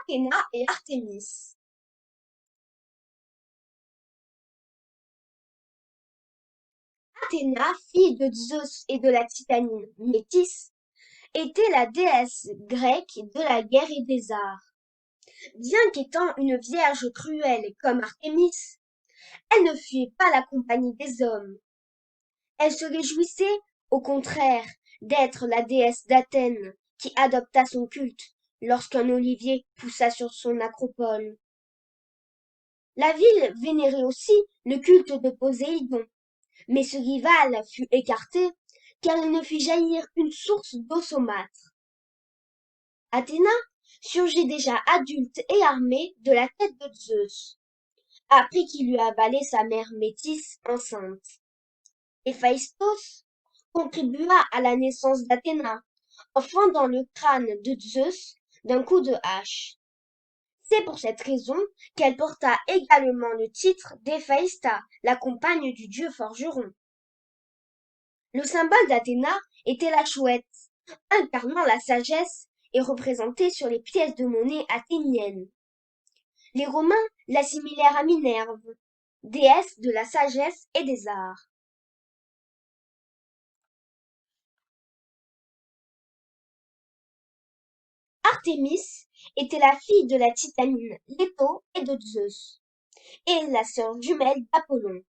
Athéna et Artémis. Athéna, fille de Zeus et de la titanine Métis, était la déesse grecque de la guerre et des arts. Bien qu'étant une vierge cruelle comme Artémis, elle ne fuyait pas la compagnie des hommes. Elle se réjouissait, au contraire, d'être la déesse d'Athènes qui adopta son culte lorsqu'un olivier poussa sur son acropole. La ville vénérait aussi le culte de Poséidon, mais ce rival fut écarté car il ne fit jaillir une source d'eau saumâtre. Athéna surgit déjà adulte et armée de la tête de Zeus, après qu'il eut avalé sa mère Métis enceinte. Héphaïstos contribua à la naissance d'Athéna en fendant le crâne de Zeus d'un coup de hache. C'est pour cette raison qu'elle porta également le titre d'Héphaïsta, la compagne du dieu forgeron. Le symbole d'Athéna était la chouette, incarnant la sagesse et représentée sur les pièces de monnaie athéniennes. Les Romains l'assimilèrent à Minerve, déesse de la sagesse et des arts. Artémis était la fille de la titanine Leto et de Zeus, et la sœur jumelle d'Apollon.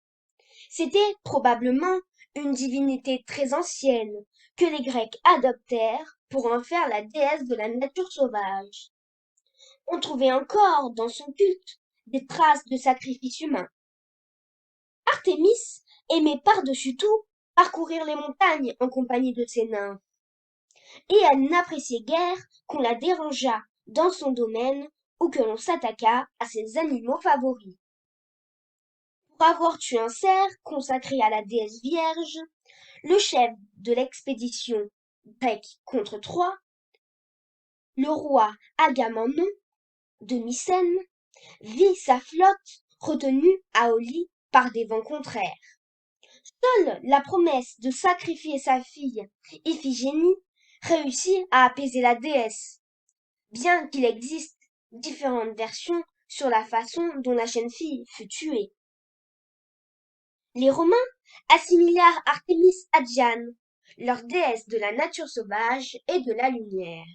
C'était probablement une divinité très ancienne que les Grecs adoptèrent pour en faire la déesse de la nature sauvage. On trouvait encore dans son culte des traces de sacrifices humains. Artémis aimait par-dessus tout parcourir les montagnes en compagnie de ses nymphes, et elle n'appréciait guère qu'on la dérangeât dans son domaine ou que l'on s'attaquât à ses animaux favoris. Pour avoir tué un cerf consacré à la déesse vierge, le chef de l'expédition grecque contre Troie, le roi Agamemnon de Mycène, vit sa flotte retenue à Olie par des vents contraires. Seule la promesse de sacrifier sa fille, Iphigénie, réussit à apaiser la déesse, bien qu'il existe différentes versions sur la façon dont la jeune fille fut tuée. Les Romains assimilèrent Artémis à Diane, leur déesse de la nature sauvage et de la lumière.